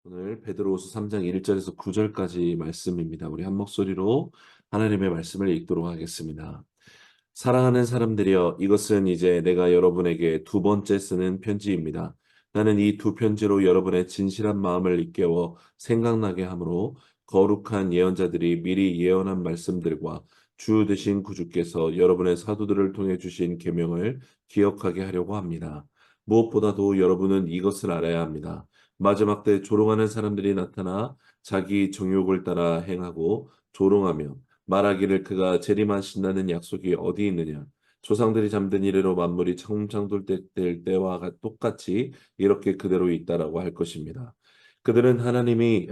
오늘 베드로후서 3장 1절에서 9절까지 말씀입니다. 우리 한 목소리로 하나님의 말씀을 읽도록 하겠습니다. 사랑하는 사람들이여, 이것은 이제 내가 여러분에게 두 번째 쓰는 편지입니다. 나는 이 두 편지로 여러분의 진실한 마음을 일깨워 생각나게 하므로 거룩한 예언자들이 미리 예언한 말씀들과 주 되신 구주께서 여러분의 사도들을 통해 주신 계명을 기억하게 하려고 합니다. 무엇보다도 여러분은 이것을 알아야 합니다. 마지막 때 조롱하는 사람들이 나타나 자기 정욕을 따라 행하고 조롱하며 말하기를 그가 재림하신다는 약속이 어디 있느냐. 조상들이 잠든 이래로 만물이 창조될 때와 똑같이 이렇게 그대로 있다라고 할 것입니다. 그들은 하나님의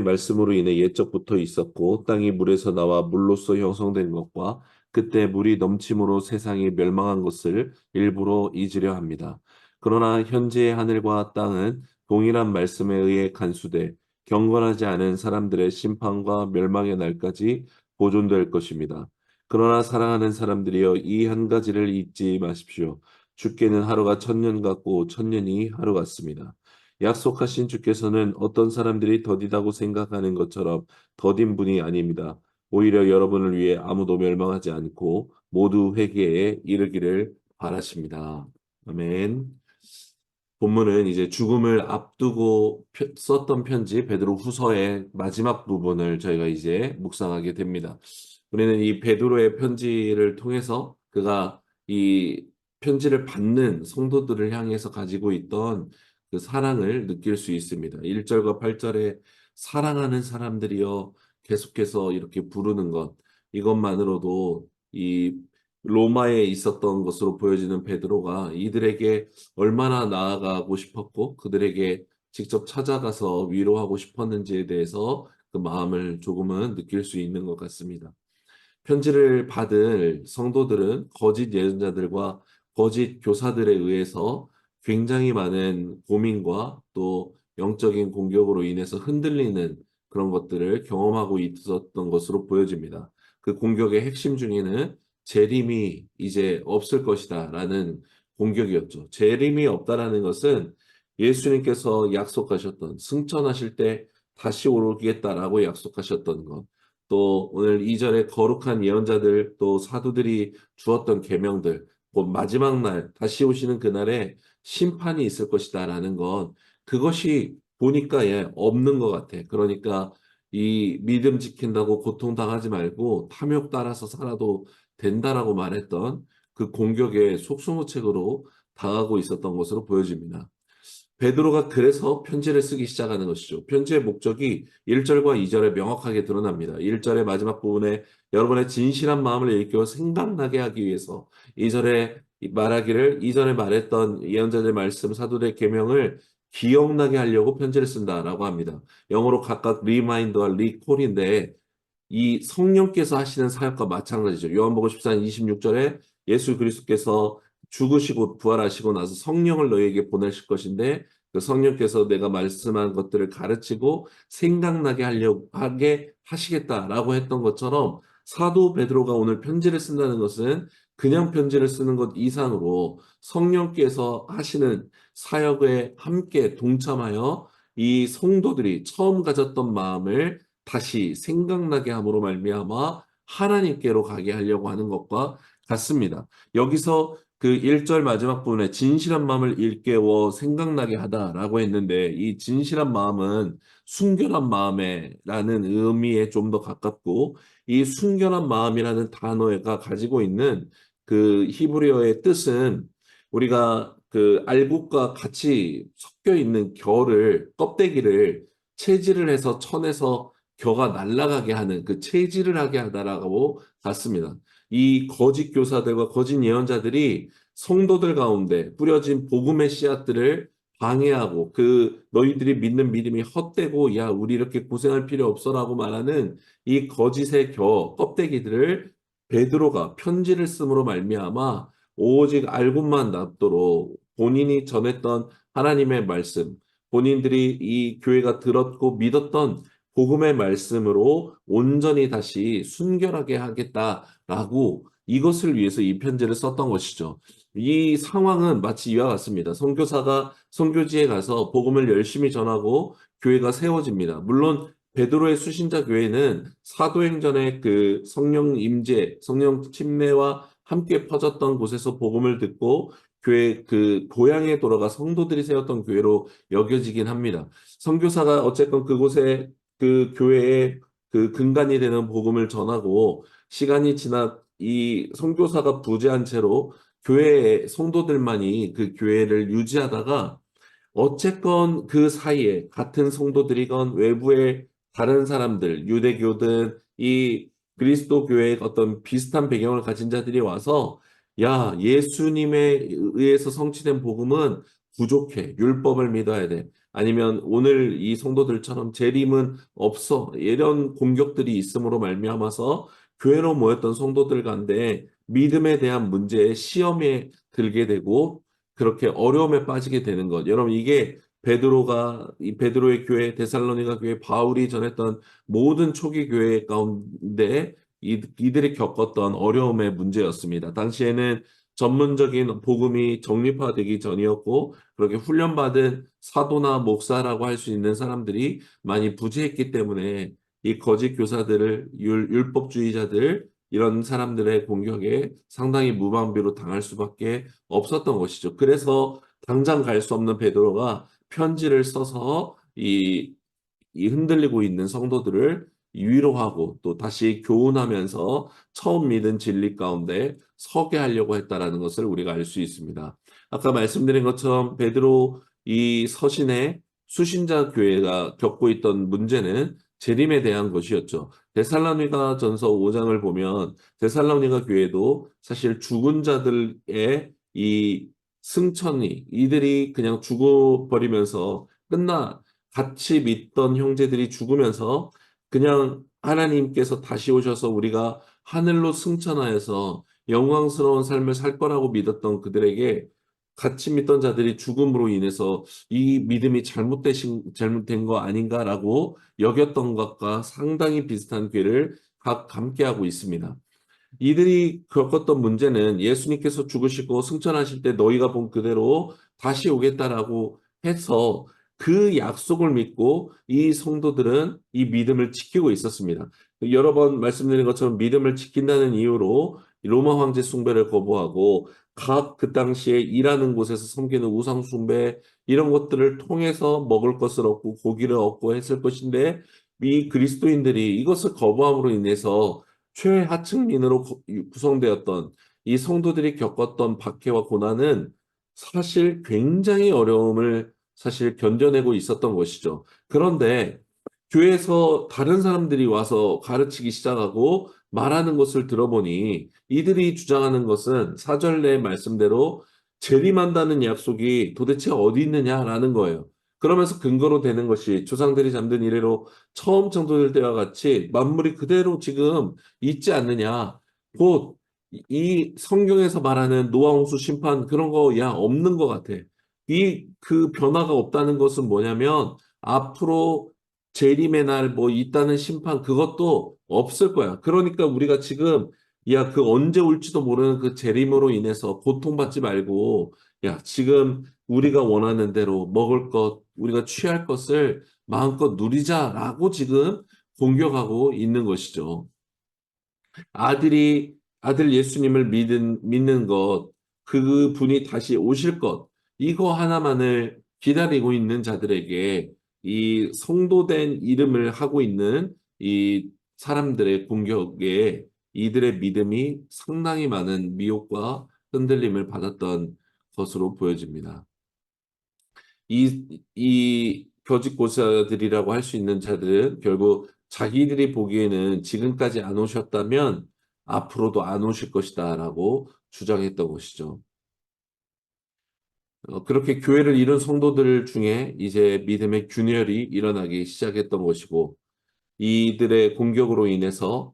말씀으로 인해 옛적부터 있었고 땅이 물에서 나와 물로서 형성된 것과 그때 물이 넘침으로 세상이 멸망한 것을 일부러 잊으려 합니다. 그러나 현재의 하늘과 땅은 동일한 말씀에 의해 간수돼 경건하지 않은 사람들의 심판과 멸망의 날까지 보존될 것입니다. 그러나 사랑하는 사람들이여, 이 한 가지를 잊지 마십시오. 주께는 하루가 천년 같고 천년이 하루 같습니다. 약속하신 주께서는 어떤 사람들이 더디다고 생각하는 것처럼 더딘 분이 아닙니다. 오히려 여러분을 위해 아무도 멸망하지 않고 모두 회개에 이르기를 바라십니다. 아멘. 본문은 이제 죽음을 앞두고 썼던 편지 베드로 후서의 마지막 부분을 저희가 이제 묵상하게 됩니다. 우리는 이 베드로의 편지를 통해서 그가 이 편지를 받는 성도들을 향해서 가지고 있던 그 사랑을 느낄 수 있습니다. 1절과 8절에 사랑하는 사람들이여 계속해서 이렇게 부르는 것, 이것만으로도 이 로마에 있었던 것으로 보여지는 베드로가 이들에게 얼마나 나아가고 싶었고 그들에게 직접 찾아가서 위로하고 싶었는지에 대해서 그 마음을 조금은 느낄 수 있는 것 같습니다. 편지를 받을 성도들은 거짓 예언자들과 거짓 교사들에 의해서 굉장히 많은 고민과 또 영적인 공격으로 인해서 흔들리는 그런 것들을 경험하고 있었던 것으로 보여집니다. 그 공격의 핵심 중에는 재림이 이제 없을 것이다라는 공격이었죠. 재림이 없다라는 것은 예수님께서 약속하셨던 승천하실 때 다시 오르겠다라고 약속하셨던 것, 또 오늘 2절에 거룩한 예언자들 또 사도들이 주었던 계명들, 곧 마지막 날 다시 오시는 그날에 심판이 있을 것이다라는 건 그것이 보니까 없는 것 같아. 그러니까 이 믿음 지킨다고 고통당하지 말고 탐욕 따라서 살아도 된다라고 말했던 그 공격에 속수무책으로 당하고 있었던 것으로 보여집니다. 베드로가 그래서 편지를 쓰기 시작하는 것이죠. 편지의 목적이 1절과 2절에 명확하게 드러납니다. 1절의 마지막 부분에 여러분의 진실한 마음을 일깨워 생각나게 하기 위해서 2절에 말하기를 이전에 말했던 예언자들의 말씀, 사도들의 계명을 기억나게 하려고 편지를 쓴다라고 합니다. 영어로 각각 리마인드와 리콜인데 이 성령께서 하시는 사역과 마찬가지죠. 요한복음 14장 26절에 예수 그리스도께서 죽으시고 부활하시고 나서 성령을 너희에게 보내실 것인데 그 성령께서 내가 말씀한 것들을 가르치고 생각나게 하게 하시겠다라고 했던 것처럼 사도 베드로가 오늘 편지를 쓴다는 것은 그냥 편지를 쓰는 것 이상으로 성령께서 하시는 사역에 함께 동참하여 이 성도들이 처음 가졌던 마음을 다시 생각나게 함으로 말미암아 하나님께로 가게 하려고 하는 것과 같습니다. 여기서 그 1절 마지막 부분에 진실한 마음을 일깨워 생각나게 하다라고 했는데 이 진실한 마음은 순결한 마음에라는 의미에 좀 더 가깝고 이 순결한 마음이라는 단어가 가지고 있는 그 히브리어의 뜻은 우리가 그 알곡과 같이 섞여 있는 결을 껍데기를 채질을 해서 쳐내서 겨가 날아가게 하는 그 체질을 하게 하다라고 같습니다. 이 거짓 교사들과 거짓 예언자들이 성도들 가운데 뿌려진 복음의 씨앗들을 방해하고 그 너희들이 믿는 믿음이 헛되고 야 우리 이렇게 고생할 필요 없어라고 말하는 이 거짓의 껍데기들을 베드로가 편지를 쓰므로 말미암아 오직 알고만 남도록 본인이 전했던 하나님의 말씀, 본인들이 이 교회가 들었고 믿었던 복음의 말씀으로 온전히 다시 순결하게 하겠다라고 이것을 위해서 이 편지를 썼던 것이죠. 이 상황은 마치 이와 같습니다. 선교사가 선교지에 가서 복음을 열심히 전하고 교회가 세워집니다. 물론 베드로의 수신자 교회는 사도행전의 그 성령 임재, 성령 침례와 함께 퍼졌던 곳에서 복음을 듣고 교회 그 고향에 돌아가 성도들이 세웠던 교회로 여겨지긴 합니다. 선교사가 어쨌건 그곳에 그 교회의 그 근간이 되는 복음을 전하고 시간이 지나 이 선교사가 부재한 채로 교회의 성도들만이 그 교회를 유지하다가 어쨌건 그 사이에 같은 성도들이건 외부의 다른 사람들, 유대교든 이 그리스도 교회의 어떤 비슷한 배경을 가진 자들이 와서 야, 예수님에 의해서 성취된 복음은 부족해. 율법을 믿어야 돼. 아니면 오늘 이 성도들처럼 재림은 없어. 이런 공격들이 있음으로 말미암아서 교회로 모였던 성도들 가운데 믿음에 대한 문제에 시험에 들게 되고 그렇게 어려움에 빠지게 되는 것. 여러분 이게 베드로가 이 베드로의 교회, 데살로니가 교회, 바울이 전했던 모든 초기 교회 가운데 이들이 겪었던 어려움의 문제였습니다. 당시에는 전문적인 복음이 정립화되기 전이었고 그렇게 훈련받은 사도나 목사라고 할 수 있는 사람들이 많이 부재했기 때문에 이 거짓 교사들을 율법주의자들 이런 사람들의 공격에 상당히 무방비로 당할 수밖에 없었던 것이죠. 그래서 당장 갈 수 없는 베드로가 편지를 써서 이 흔들리고 있는 성도들을 위로하고 또 다시 교훈하면서 처음 믿은 진리 가운데 서게 하려고 했다라는 것을 우리가 알 수 있습니다. 아까 말씀드린 것처럼 베드로 이 서신의 수신자 교회가 겪고 있던 문제는 재림에 대한 것이었죠. 데살로니가 전서 5장을 보면 데살로니가 교회도 사실 죽은 자들의 이 승천이 이들이 그냥 죽어버리면서 같이 믿던 형제들이 죽으면서 그냥 하나님께서 다시 오셔서 우리가 하늘로 승천하여서 영광스러운 삶을 살 거라고 믿었던 그들에게 같이 믿던 자들이 죽음으로 인해서 이 믿음이 잘못된 거 아닌가라고 여겼던 것과 상당히 비슷한 궤를 함께하고 있습니다. 이들이 겪었던 문제는 예수님께서 죽으시고 승천하실 때 너희가 본 그대로 다시 오겠다라고 해서 그 약속을 믿고 이 성도들은 이 믿음을 지키고 있었습니다. 여러 번 말씀드린 것처럼 믿음을 지킨다는 이유로 로마 황제 숭배를 거부하고 각 그 당시에 일하는 곳에서 섬기는 우상 숭배 이런 것들을 통해서 먹을 것을 얻고 고기를 얻고 했을 것인데 이 그리스도인들이 이것을 거부함으로 인해서 최하층민으로 구성되었던 이 성도들이 겪었던 박해와 고난은 사실 굉장히 어려움을 사실 견뎌내고 있었던 것이죠. 그런데 교회에서 다른 사람들이 와서 가르치기 시작하고 말하는 것을 들어보니 이들이 주장하는 것은 사절의 말씀대로 재림한다는 약속이 도대체 어디 있느냐라는 거예요. 그러면서 근거로 되는 것이 조상들이 잠든 이래로 처음 창조될 때와 같이 만물이 그대로 지금 있지 않느냐. 곧 이 성경에서 말하는 노아 홍수 심판 그런 거 야 없는 것 같아. 이 그 변화가 없다는 것은 뭐냐면 앞으로 재림의 날 뭐 있다는 심판 그것도 없을 거야. 그러니까 우리가 지금 야 그 언제 올지도 모르는 그 재림으로 인해서 고통받지 말고 야 지금 우리가 원하는 대로 먹을 것 우리가 취할 것을 마음껏 누리자라고 지금 공격하고 있는 것이죠. 아들 예수님을 믿는 것, 그분이 다시 오실 것, 이거 하나만을 기다리고 있는 자들에게 이 성도된 이름을 하고 있는 이 사람들의 공격에 이들의 믿음이 상당히 많은 미혹과 흔들림을 받았던 것으로 보여집니다. 이 거짓 고사들이라고 할 수 있는 자들은 결국 자기들이 보기에는 지금까지 안 오셨다면 앞으로도 안 오실 것이다라고 주장했던 것이죠. 그렇게 교회를 이룬 성도들 중에 이제 믿음의 균열이 일어나기 시작했던 것이고 이들의 공격으로 인해서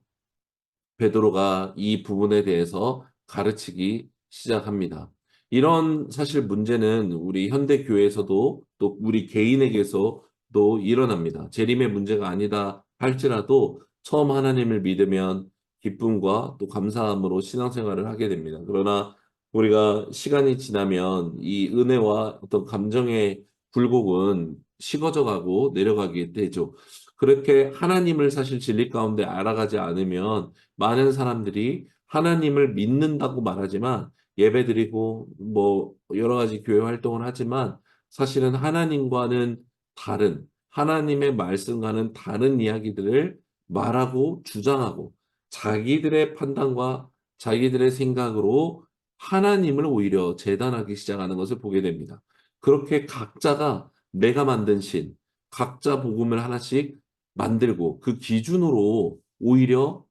베드로가 이 부분에 대해서 가르치기 시작합니다. 이런 사실 문제는 우리 현대 교회에서도 또 우리 개인에게서도 일어납니다. 재림의 문제가 아니다 할지라도 처음 하나님을 믿으면 기쁨과 또 감사함으로 신앙생활을 하게 됩니다. 그러나 우리가 시간이 지나면 이 은혜와 어떤 감정의 굴곡은 식어져 가고 내려가게 되죠. 그렇게 하나님을 사실 진리 가운데 알아가지 않으면 많은 사람들이 하나님을 믿는다고 말하지만 예배드리고 뭐 여러 가지 교회 활동을 하지만 사실은 하나님과는 다른 하나님의 말씀과는 다른 이야기들을 말하고 주장하고 자기들의 판단과 자기들의 생각으로 하나님을 오히려 재단하기 시작하는 것을 보게 됩니다. 그렇게 각자가 내가 만든 신, 각자 복음을 하나씩 만들고 그 기준으로 오히려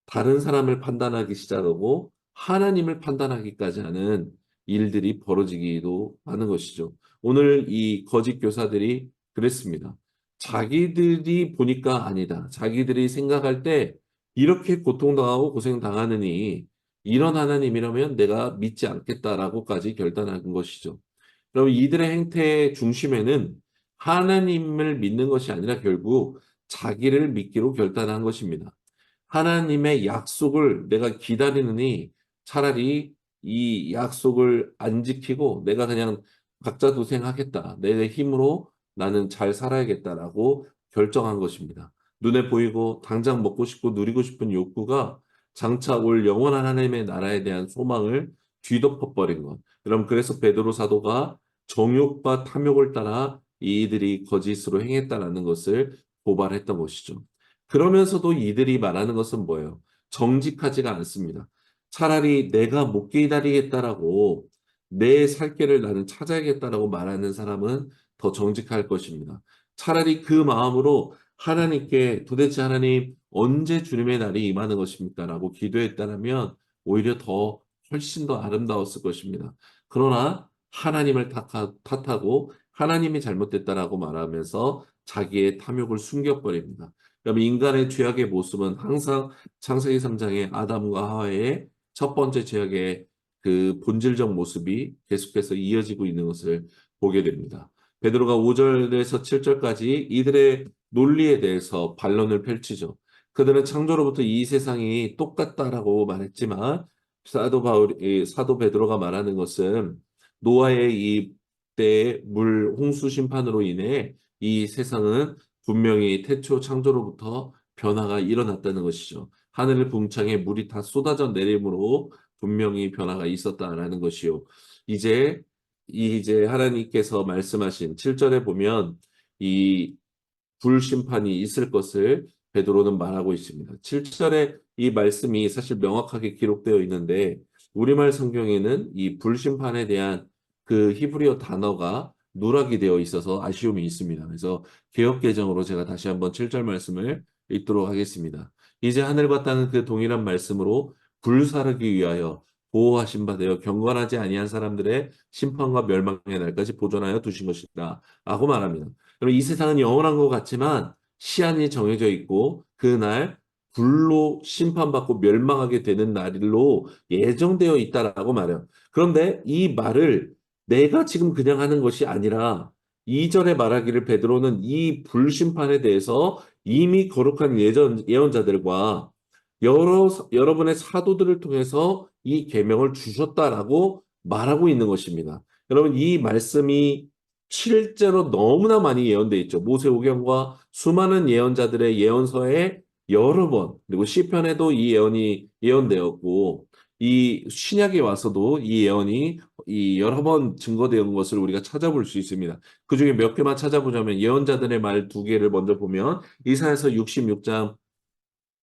다른 사람을 판단하기 시작하고 하나님을 판단하기까지 하는 일들이 벌어지기도 하는 것이죠. 오늘 이 거짓 교사들이 그랬습니다. 자기들이 보니까 아니다. 자기들이 생각할 때 이렇게 고통당하고 고생당하느니 이런 하나님이라면 내가 믿지 않겠다라고까지 결단한 것이죠. 그럼 이들의 행태의 중심에는 하나님을 믿는 것이 아니라 결국 자기를 믿기로 결단한 것입니다. 하나님의 약속을 내가 기다리느니 차라리 이 약속을 안 지키고 내가 그냥 각자 도생하겠다. 내 힘으로 나는 잘 살아야겠다라고 결정한 것입니다. 눈에 보이고 당장 먹고 싶고 누리고 싶은 욕구가 장차 올 영원한 하나님의 나라에 대한 소망을 뒤덮어버린 것. 그럼 그래서 베드로 사도가 정욕과 탐욕을 따라 이들이 거짓으로 행했다라는 것을 고발했던 것이죠. 그러면서도 이들이 말하는 것은 뭐예요? 정직하지가 않습니다. 차라리 내가 못 기다리겠다라고 내 살 길을 나는 찾아야겠다라고 말하는 사람은 더 정직할 것입니다. 차라리 그 마음으로 하나님께 도대체 하나님 언제 주님의 날이 임하는 것입니까? 라고 기도했다면 오히려 더 훨씬 더 아름다웠을 것입니다. 그러나 하나님을 탓하고 하나님이 잘못됐다라고 말하면서 자기의 탐욕을 숨겨버립니다. 그럼 인간의 죄악의 모습은 항상 창세기 3장의 아담과 하와의 첫 번째 죄악의 그 본질적 모습이 계속해서 이어지고 있는 것을 보게 됩니다. 베드로가 5절에서 7절까지 이들의 논리에 대해서 반론을 펼치죠. 그들은 창조로부터 이 세상이 똑같다라고 말했지만 사도 베드로가 말하는 것은 노아의 이 때의 물 홍수 심판으로 인해 이 세상은 분명히 태초 창조로부터 변화가 일어났다는 것이죠. 하늘을 궁창에 물이 다 쏟아져 내림으로 분명히 변화가 있었다라는 것이요. 이제 하나님께서 말씀하신 7절에 보면 이 불심판이 있을 것을 베드로는 말하고 있습니다. 7절에 이 말씀이 사실 명확하게 기록되어 있는데 우리말 성경에는 이 불심판에 대한 그 히브리어 단어가 누락이 되어 있어서 아쉬움이 있습니다. 그래서 개역 개정으로 제가 다시 한번 7절 말씀을 읽도록 하겠습니다. 이제 하늘과 땅은 그 동일한 말씀으로 불사르기 위하여 보호하신 바 되어 경건하지 아니한 사람들의 심판과 멸망의 날까지 보존하여 두신 것이다 라고 말합니다. 그럼 이 세상은 영원한 것 같지만 시한이 정해져 있고 그날 불로 심판받고 멸망하게 되는 날로 예정되어 있다라고 말해요. 그런데 이 말을 내가 지금 그냥 하는 것이 아니라 2절에 말하기를 베드로는 이 불심판에 대해서 이미 거룩한 예언자들과 여러분의 사도들을 통해서 이 계명을 주셨다라고 말하고 있는 것입니다. 여러분 이 말씀이 실제로 너무나 많이 예언되어 있죠. 모세오경과 수많은 예언자들의 예언서에 여러 번 그리고 시편에도 이 예언이 예언되었고 이 신약에 와서도 이 예언이 이 여러 번 증거되어 온 것을 우리가 찾아볼 수 있습니다. 그중에 몇 개만 찾아보자면 예언자들의 말 두 개를 먼저 보면 이사야서 66장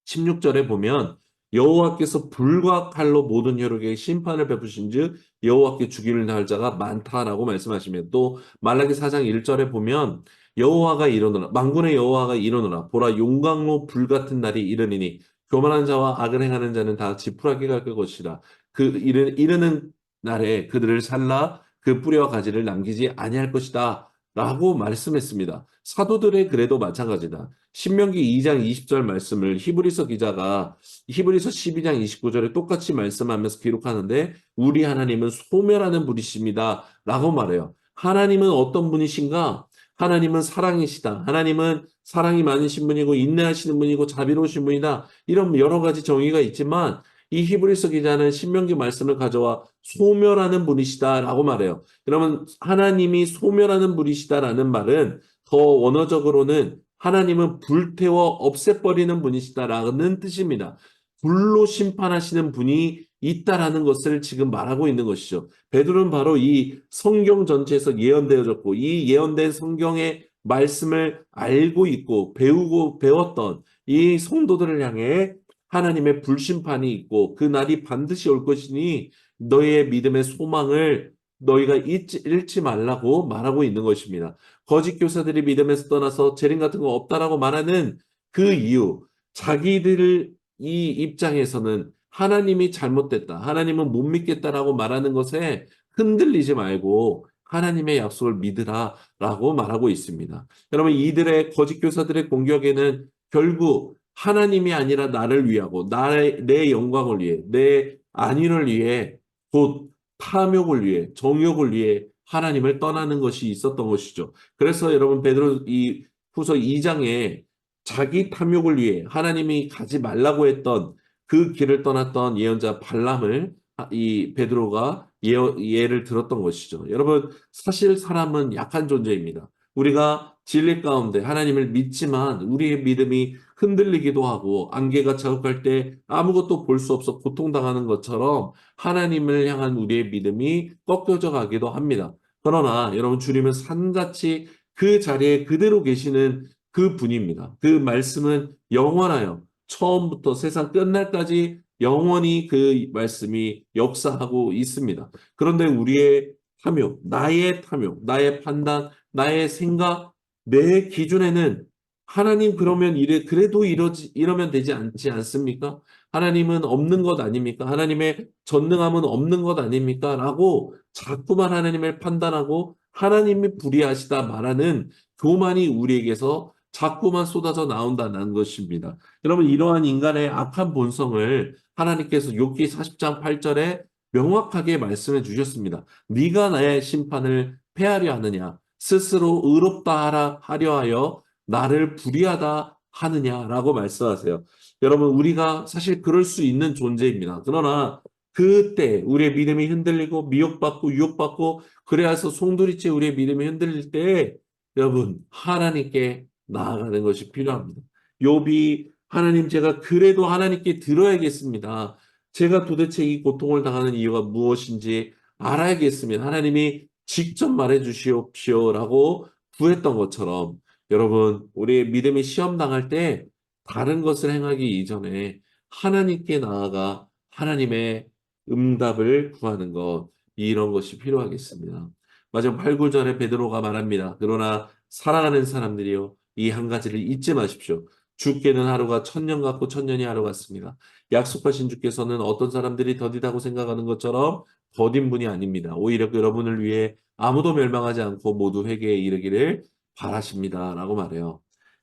16절에 보면 여호와께서 불과 칼로 모든 혈육에 심판을 베푸신즉 여호와께 죽일 날짜가 많다라고 말씀하시면 또 말라기 4장 1절에 보면 여호와가 이르노라 만군의 여호와가 이르노라 보라 용광로 불같은 날이 이르니니 교만한 자와 악을 행하는 자는 다 지푸라기 갈 것이라 그 이르는 날에 그들을 살라 그 뿌리와 가지를 남기지 아니할 것이다 라고 말씀했습니다. 사도들의 글에도 마찬가지다. 신명기 2장 20절 말씀을 히브리서 기자가 히브리서 12장 29절에 똑같이 말씀하면서 기록하는데 우리 하나님은 소멸하는 분이십니다. 라고 말해요. 하나님은 어떤 분이신가? 하나님은 사랑이시다. 하나님은 사랑이 많으신 분이고 인내하시는 분이고 자비로우신 분이다. 이런 여러 가지 정의가 있지만 이 히브리서 기자는 신명기 말씀을 가져와 소멸하는 분이시다라고 말해요. 그러면 하나님이 소멸하는 분이시다라는 말은 더 원어적으로는 하나님은 불태워 없애버리는 분이시다라는 뜻입니다. 불로 심판하시는 분이 있다라는 것을 지금 말하고 있는 것이죠. 베드로는 바로 이 성경 전체에서 예언되어졌고 이 예언된 성경의 말씀을 알고 있고 배우고 배웠던 이 성도들을 향해 하나님의 불심판이 있고 그 날이 반드시 올 것이니 너희의 믿음의 소망을 너희가 잃지 말라고 말하고 있는 것입니다. 거짓 교사들이 믿음에서 떠나서 재림 같은 거 없다라고 말하는 그 이유, 자기들 이 입장에서는 하나님이 잘못됐다, 하나님은 못 믿겠다라고 말하는 것에 흔들리지 말고 하나님의 약속을 믿으라라고 말하고 있습니다. 여러분, 이들의 거짓 교사들의 공격에는 결국 하나님이 아니라 나를 위하고 내 영광을 위해 내 안위를 위해 곧 탐욕을 위해 정욕을 위해 하나님을 떠나는 것이 있었던 것이죠. 그래서 여러분 베드로 이 후서 2장에 자기 탐욕을 위해 하나님이 가지 말라고 했던 그 길을 떠났던 예언자 발람을 이 베드로가 예를 들었던 것이죠. 여러분 사실 사람은 약한 존재입니다. 우리가 진리 가운데 하나님을 믿지만 우리의 믿음이 흔들리기도 하고 안개가 자욱할 때 아무것도 볼 수 없어 고통당하는 것처럼 하나님을 향한 우리의 믿음이 꺾여져 가기도 합니다. 그러나 여러분 주님은 산같이 그 자리에 그대로 계시는 그 분입니다. 그 말씀은 영원하여 처음부터 세상 끝날까지 영원히 그 말씀이 역사하고 있습니다. 그런데 우리의 탐욕, 나의 판단, 나의 생각, 내 기준에는 하나님 그러면 그래도 이러면 되지 않지 않습니까? 하나님은 없는 것 아닙니까? 하나님의 전능함은 없는 것 아닙니까? 라고 자꾸만 하나님을 판단하고 하나님이 불의하시다 말하는 교만이 우리에게서 자꾸만 쏟아져 나온다는 것입니다. 여러분 이러한 인간의 악한 본성을 하나님께서 욥기 40장 8절에 명확하게 말씀해 주셨습니다. 네가 나의 심판을 패하려 하느냐? 스스로 의롭다 하려 하여 나를 불의하다 하느냐라고 말씀하세요. 여러분 우리가 사실 그럴 수 있는 존재입니다. 그러나 그때 우리의 믿음이 흔들리고 미혹받고 유혹받고 그래서 송두리째 우리의 믿음이 흔들릴 때 여러분 하나님께 나아가는 것이 필요합니다. 욥이 하나님 제가 그래도 하나님께 들어야겠습니다. 제가 도대체 이 고통을 당하는 이유가 무엇인지 알아야겠습니다. 하나님이 직접 말해 주시옵시오라고 구했던 것처럼 여러분 우리의 믿음이 시험 당할 때 다른 것을 행하기 이전에 하나님께 나아가 하나님의 응답을 구하는 것 이런 것이 필요하겠습니다. 마지막 8, 9절에 베드로가 말합니다. 그러나 사랑하는 사람들이요 이 한 가지를 잊지 마십시오. 주께는 하루가 천년 같고 천년이 하루 같습니다. 약속하신 주께서는 어떤 사람들이 더디다고 생각하는 것처럼 더딘 분이 아닙니다. 오히려 여러분을 위해 아무도 멸망하지 않고 모두 회개에 이르기를 바라십니다. 라고 말해요.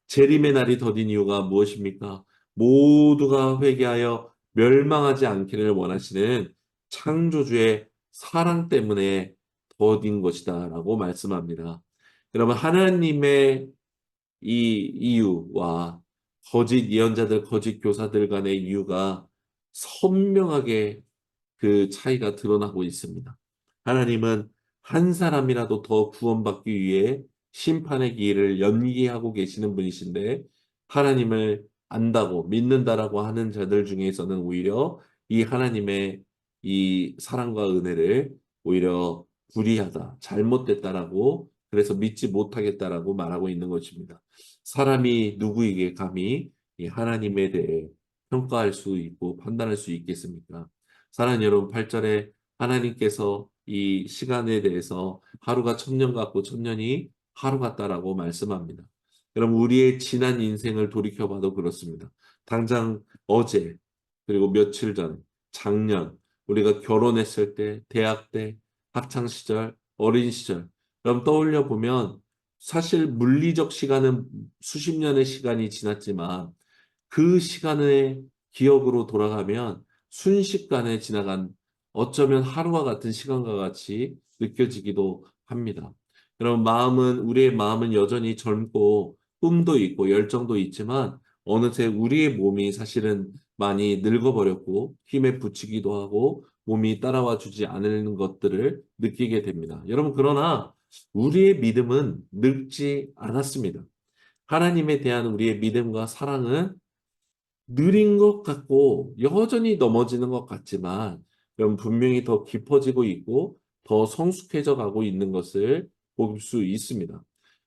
재림의 날이 더딘 이유가 무엇입니까? 모두가 회개하여 멸망하지 않기를 원하시는 창조주의 사랑 때문에 더딘 것이다. 라고 말씀합니다. 여러분, 하나님의 이 이유와 거짓 예언자들, 거짓 교사들 간의 이유가 선명하게 그 차이가 드러나고 있습니다. 하나님은 한 사람이라도 더 구원받기 위해 심판의 기회를 연기하고 계시는 분이신데 하나님을 안다고 믿는다라고 하는 자들 중에서는 오히려 이 하나님의 이 사랑과 은혜를 오히려 불의하다, 잘못됐다라고 그래서 믿지 못하겠다라고 말하고 있는 것입니다. 사람이 누구에게 감히 이 하나님에 대해 평가할 수 있고 판단할 수 있겠습니까? 사랑하는 여러분, 8절에 하나님께서 이 시간에 대해서 하루가 천년 같고 천년이 하루 같다라고 말씀합니다. 여러분, 우리의 지난 인생을 돌이켜봐도 그렇습니다. 당장 어제, 그리고 며칠 전, 작년, 우리가 결혼했을 때, 대학 때, 학창 시절, 어린 시절, 여러분 떠올려 보면 사실 물리적 시간은 수십 년의 시간이 지났지만 그 시간의 기억으로 돌아가면 순식간에 지나간 어쩌면 하루와 같은 시간과 같이 느껴지기도 합니다. 여러분 우리의 마음은 여전히 젊고 꿈도 있고 열정도 있지만 어느새 우리의 몸이 사실은 많이 늙어버렸고 힘에 부치기도 하고 몸이 따라와 주지 않는 것들을 느끼게 됩니다. 여러분, 그러나 우리의 믿음은 늙지 않았습니다. 하나님에 대한 우리의 믿음과 사랑은 느린 것 같고 여전히 넘어지는 것 같지만 그럼 분명히 더 깊어지고 있고 더 성숙해져 가고 있는 것을 볼 수 있습니다.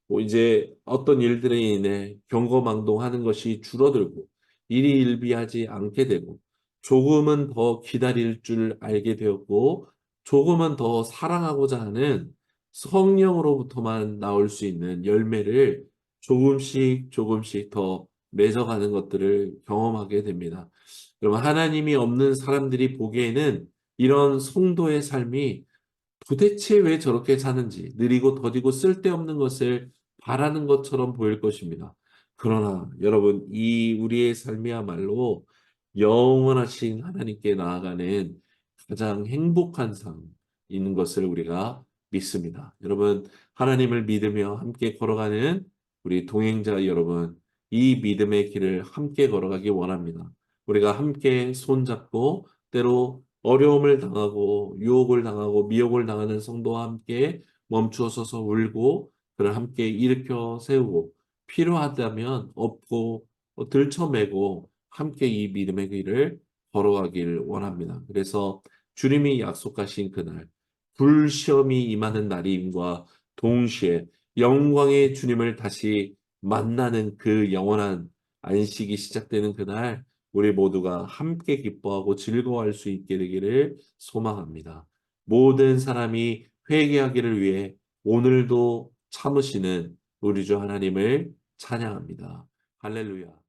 뭐 이제 어떤 일들에 인해 경거망동하는 것이 줄어들고 일이 일비하지 않게 되고 조금은 더 기다릴 줄 알게 되었고 조금은 더 사랑하고자 하는 성령으로부터만 나올 수 있는 열매를 조금씩 조금씩 더 맺어가는 것들을 경험하게 됩니다. 그럼 하나님이 없는 사람들이 보기에는 이런 성도의 삶이 도대체 왜 저렇게 사는지 느리고 더디고 쓸데없는 것을 바라는 것처럼 보일 것입니다. 그러나 여러분, 이 우리의 삶이야말로 영원하신 하나님께 나아가는 가장 행복한 삶인 것을 우리가 믿습니다. 여러분, 하나님을 믿으며 함께 걸어가는 우리 동행자 여러분, 이 믿음의 길을 함께 걸어가기 원합니다. 우리가 함께 손잡고 때로 어려움을 당하고 유혹을 당하고 미혹을 당하는 성도와 함께 멈추어 서서 울고 그를 함께 일으켜 세우고 필요하다면 업고 들쳐매고 함께 이 믿음의 길을 걸어가길 원합니다. 그래서 주님이 약속하신 그날 불시험이 임하는 날임과 동시에 영광의 주님을 다시 만나는 그 영원한 안식이 시작되는 그날 우리 모두가 함께 기뻐하고 즐거워할 수 있게 되기를 소망합니다. 모든 사람이 회개하기를 위해 오늘도 참으시는 우리 주 하나님을 찬양합니다. 할렐루야.